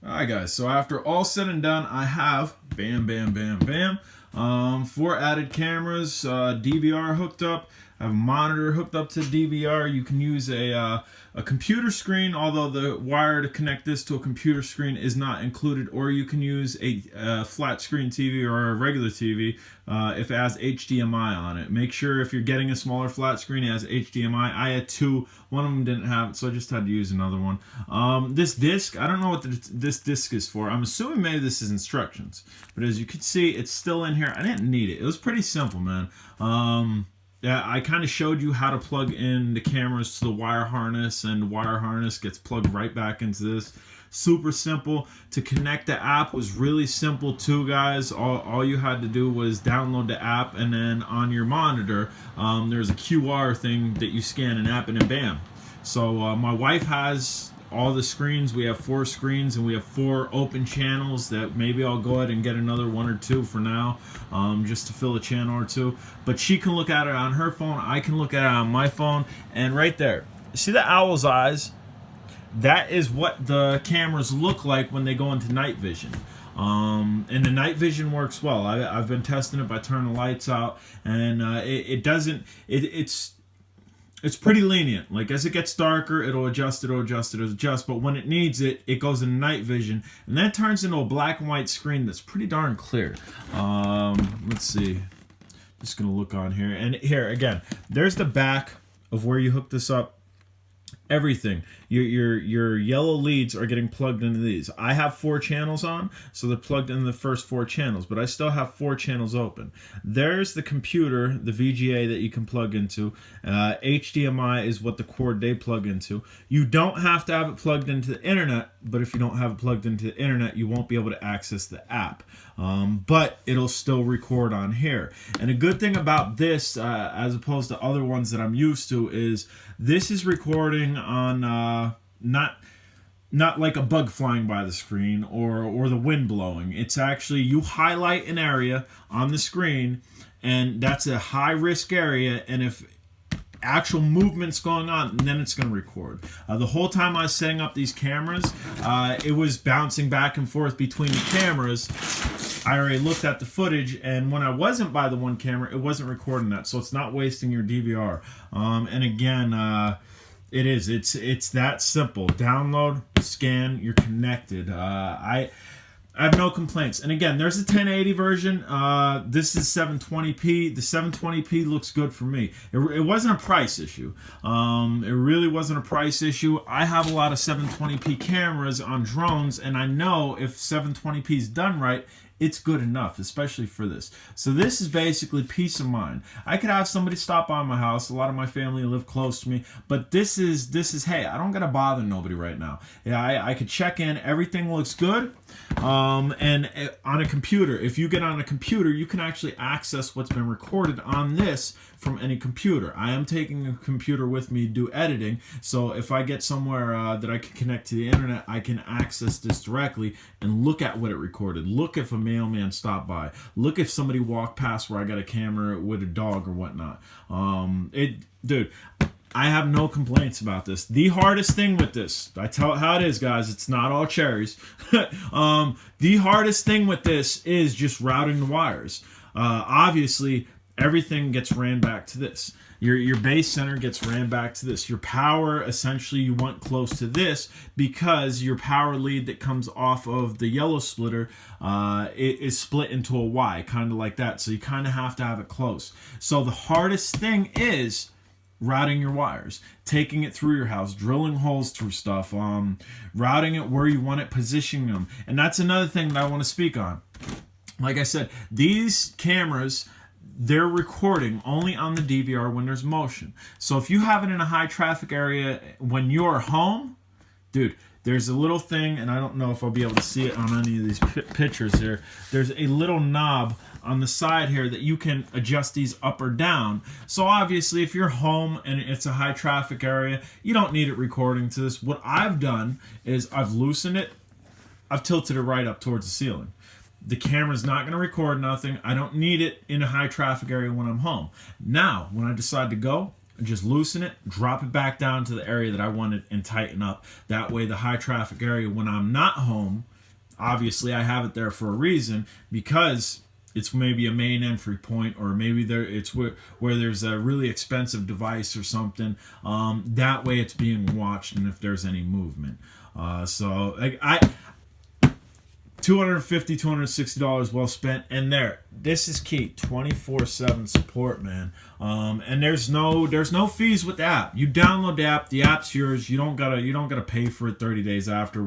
Alright guys, so after all said and done, I have, bam, bam, bam, bam, 4 added cameras, DVR hooked up. I have a monitor hooked up to DVR. You can use a computer screen, although the wire to connect this to a computer screen is not included, or you can use a flat screen TV or a regular TV if it has HDMI on it. Make sure if you're getting a smaller flat screen, it has HDMI. I had 2. One of them didn't have it, so I just had to use another one. This disc, I don't know what this disc is for. I'm assuming maybe this is instructions. But as you can see, it's still in here. I didn't need it. It was pretty simple, man. Yeah, I kind of showed you how to plug in the cameras to the wire harness, and the wire harness gets plugged right back into this. Super simple. To connect the app was really simple too, guys. All you had to do was download the app, and then on your monitor, there's a QR thing that you scan an app, and then bam. So my wife has all the screens. We have 4 screens, and we have 4 open channels that maybe I'll go ahead and get another 1 or 2 for now, just to fill a channel or 2. But she can look at it on her phone. I can look at it on my phone. And right there, see the owl's eyes? That is what the cameras look like when they go into night vision. And the night vision works well. I've been testing it by turning the lights out, and it's pretty lenient. Like, as it gets darker, it'll adjust. But when it needs it, it goes in night vision, and that turns into a black and white screen that's pretty darn clear. Let's see. Just gonna look on here, and here again, there's the back of where you hook this up. Everything. Your yellow leads are getting plugged into these. I have 4 channels on, so they're plugged into the first 4 channels, but I still have 4 channels open. There's the computer, the VGA that you can plug into. HDMI is what the cord they plug into. You don't have to have it plugged into the internet, but if you don't have it plugged into the internet, you won't be able to access the app. But it'll still record on here. And a good thing about this, as opposed to other ones that I'm used to, is this is recording on not like a bug flying by the screen or the wind blowing. It's actually, you highlight an area on the screen, and that's a high risk area, and if actual movement's going on, then it's going to record. The whole time I was setting up these cameras, it was bouncing back and forth between the cameras. I already looked at the footage, and when I wasn't by the one camera, it wasn't recording that, so it's not wasting your DVR. And again, it's that simple. Download, scan, you're connected. I have no complaints. And again, there's a 1080 version. This is 720p. The 720p looks good for me. It wasn't a price issue. It really wasn't a price issue. I have a lot of 720p cameras on drones, and I know if 720p is done right, it's good enough, especially for this. So this is basically peace of mind. I could have somebody stop by my house. A lot of my family live close to me, but this is hey, I don't gotta bother nobody right now. Yeah, I could check in. Everything looks good. And on a computer, if you get on a computer, you can actually access what's been recorded on this from any computer. I am taking a computer with me to do editing, so if I get somewhere that I can connect to the internet, I can access this directly and look at what it recorded. Look if a mailman stopped by. Look if somebody walked past where I got a camera with a dog or whatnot. Dude, I have no complaints about this. The hardest thing with this, I tell it how it is, guys. It's not all cherries. The hardest thing with this is just routing the wires. Obviously, everything gets ran back to this. Your base center gets ran back to this. Your power, essentially, you want close to this because your power lead that comes off of the yellow splitter is split into a Y, kind of like that. So you kind of have to have it close. So the hardest thing is routing your wires, taking it through your house, drilling holes through stuff, routing it where you want it, positioning them. And that's another thing that I want to speak on. Like I said, these cameras, they're recording only on the DVR when there's motion. So if you have it in a high traffic area when you're home, dude, there's a little thing, and I don't know if I'll be able to see it on any of these pictures here. There's a little knob on the side here that you can adjust these up or down. So obviously, if you're home and it's a high traffic area, you don't need it recording to this. What I've done is I've loosened it. I've tilted it right up towards the ceiling. The camera's not going to record nothing. I don't need it in a high traffic area when I'm home. Now, when I decide to go, just loosen it, drop it back down to the area that I want it, and tighten up. That way, the high traffic area, when I'm not home, obviously I have it there for a reason, because it's maybe a main entry point, or maybe it's where there's a really expensive device or something. That way it's being watched, and if there's any movement. So I $250, $260 well spent. And this is key, 24/7 support, man. And there's no fees with the app. You download the app, the app's yours. You don't gotta pay for it 30 days after.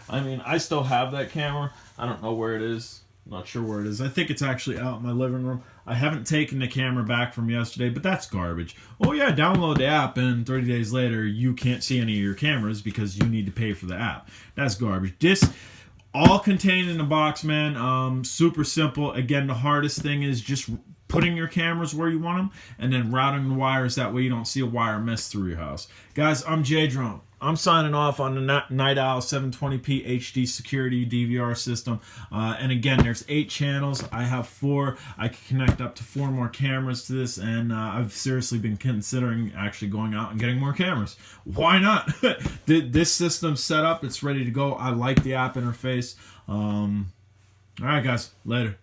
I still have that camera. I don't know where it is. I'm not sure where it is. I think it's actually out in my living room. I haven't taken the camera back from yesterday, but that's garbage. Oh yeah, download the app, and 30 days later you can't see any of your cameras because you need to pay for the app. That's garbage. This all contained in the box, man. Super simple. Again, the hardest thing is just putting your cameras where you want them, and then routing the wires. That way you don't see a wire mess through your house. Guys, I'm J Drone. I'm signing off on the Night Owl 720p HD Security DVR system. And again, there's 8 channels. I have 4. I can connect up to 4 more cameras to this, and I've seriously been considering actually going out and getting more cameras. Why not? This system's set up. It's ready to go. I like the app interface. All right, guys. Later.